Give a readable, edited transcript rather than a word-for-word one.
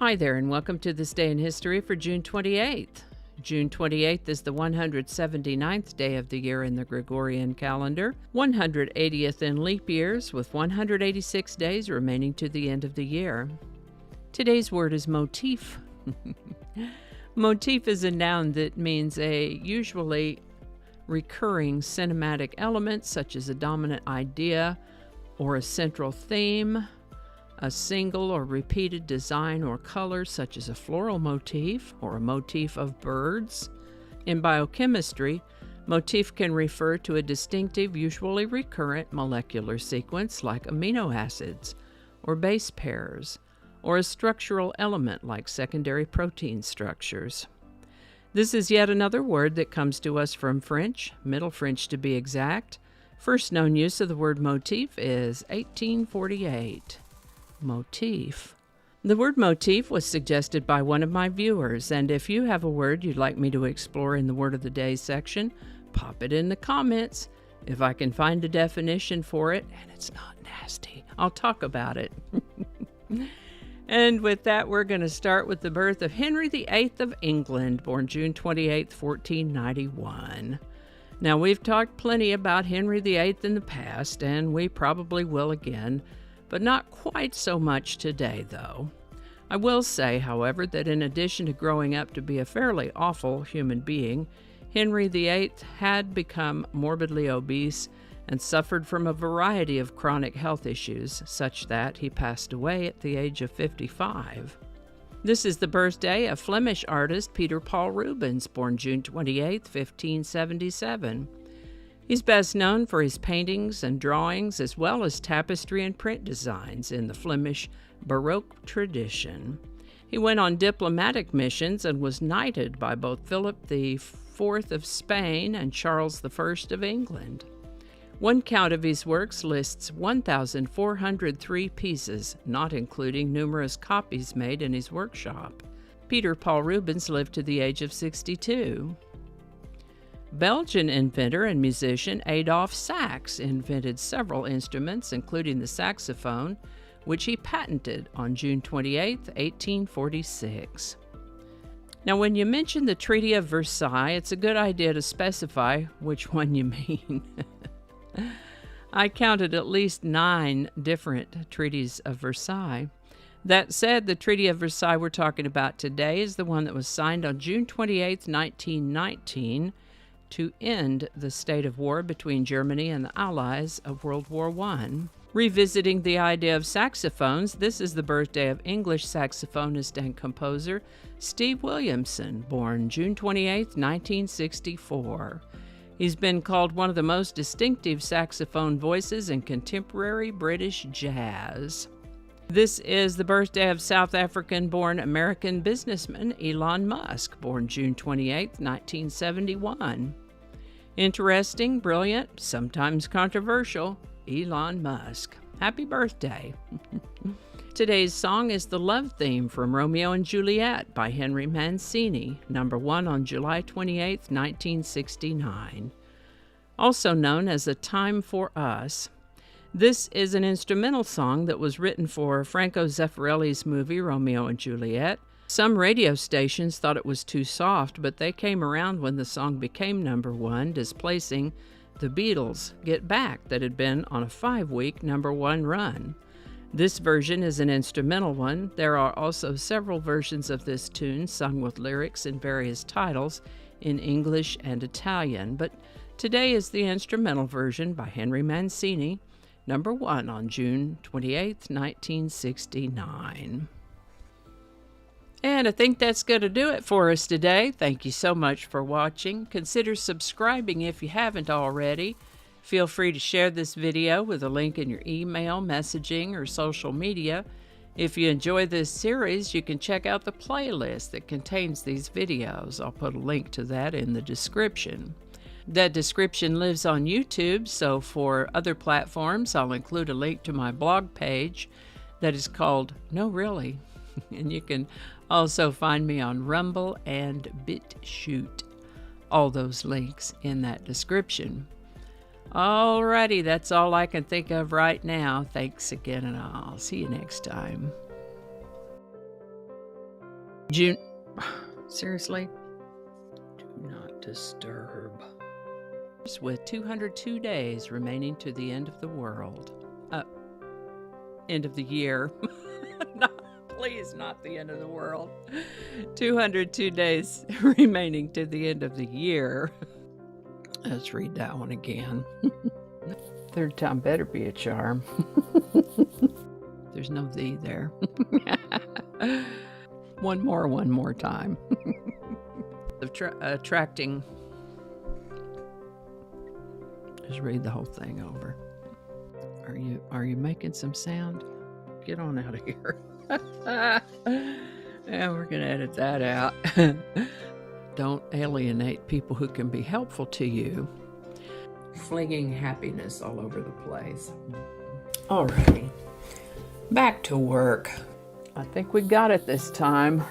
Hi there, and welcome to This Day in History for June 28th. June 28th is the 179th day of the year in the Gregorian calendar, 180th in leap years, with 186 days remaining to the end of the year. Today's word is motif. Motif is a noun that means a usually recurring cinematic element, such as a dominant idea or a central theme, a single or repeated design or color, such as a floral motif or a motif of birds. In biochemistry, motif can refer to a distinctive, usually recurrent molecular sequence like amino acids or base pairs, or a structural element like secondary protein structures. This is yet another word that comes to us from French, Middle French to be exact. First known use of the word motif is 1848. Motif. The word motif was suggested by one of my viewers, and if you have a word you'd like me to explore in the Word of the Day section, pop it in the comments. If I can find a definition for it, and it's not nasty, I'll talk about it. And with that, we're going to start with the birth of Henry VIII of England, born June 28, 1491. Now, we've talked plenty about Henry VIII in the past, and we probably will again, but not quite so much today, though. I will say, however, that in addition to growing up to be a fairly awful human being, Henry VIII had become morbidly obese and suffered from a variety of chronic health issues, such that he passed away at the age of 55. This is the birthday of Flemish artist Peter Paul Ruebens, born June 28, 1577. He's best known for his paintings and drawings, as well as tapestry and print designs in the Flemish Baroque tradition. He went on diplomatic missions and was knighted by both Philip IV of Spain and Charles I of England. One count of his works lists 1,403 pieces, not including numerous copies made in his workshop. Peter Paul Rubens lived to the age of 62. Belgian inventor and musician Adolphe Sax invented several instruments, including the saxophone, which he patented on June 28, 1846. Now, when you mention the Treaty of Versailles, it's a good idea to specify which one you mean. I counted at least 9 different treaties of Versailles. That said, the Treaty of Versailles we're talking about today is the one that was signed on June 28, 1919, to end the state of war between Germany and the Allies of World War I. Revisiting the idea of saxophones, this is the birthday of English saxophonist and composer Steve Williamson, born June 28, 1964. He's been called one of the most distinctive saxophone voices in contemporary British jazz. This is the birthday of South African-born American businessman Elon Musk, born June 28, 1971. Interesting, brilliant, sometimes controversial, Elon Musk. Happy birthday. Today's song is the love theme from Romeo and Juliet by Henry Mancini, number 1 on July 28, 1969. Also known as A Time for Us. This is an instrumental song that was written for Franco Zeffirelli's movie Romeo and Juliet. Some radio stations thought it was too soft, but they came around when the song became number 1, displacing the Beatles' Get Back that had been on a 5-week number 1 run. This version is an instrumental one. There are also several versions of this tune sung with lyrics in various titles in English and Italian, but today is the instrumental version by Henry Mancini, number 1 on June 28, 1969. And I think that's going to do it for us today. Thank you so much for watching. Consider subscribing if you haven't already. Feel free to share this video with a link in your email, messaging, or social media. If you enjoy this series, you can check out the playlist that contains these videos. I'll put a link to that in the description. That description lives on YouTube, so for other platforms, I'll include a link to my blog page that is called No Really. And you can also find me on Rumble and BitChute. All those links in that description. Alrighty, that's all I can think of right now. Thanks again, and I'll see you next time. June. Seriously? Do not disturb. With 202 days remaining to the end of the world. End of the year. Please, not the end of the world. 202 days remaining to the end of the year. Let's read that one again. Third time better be a charm. There's no "the" there. One more time. Attracting. Just read the whole thing over. Are you making some sound? Get on out of here. Yeah, we're gonna edit that out. Don't alienate people who can be helpful to you. Flinging happiness all over the place. Alrighty, back to work. I think we got it this time.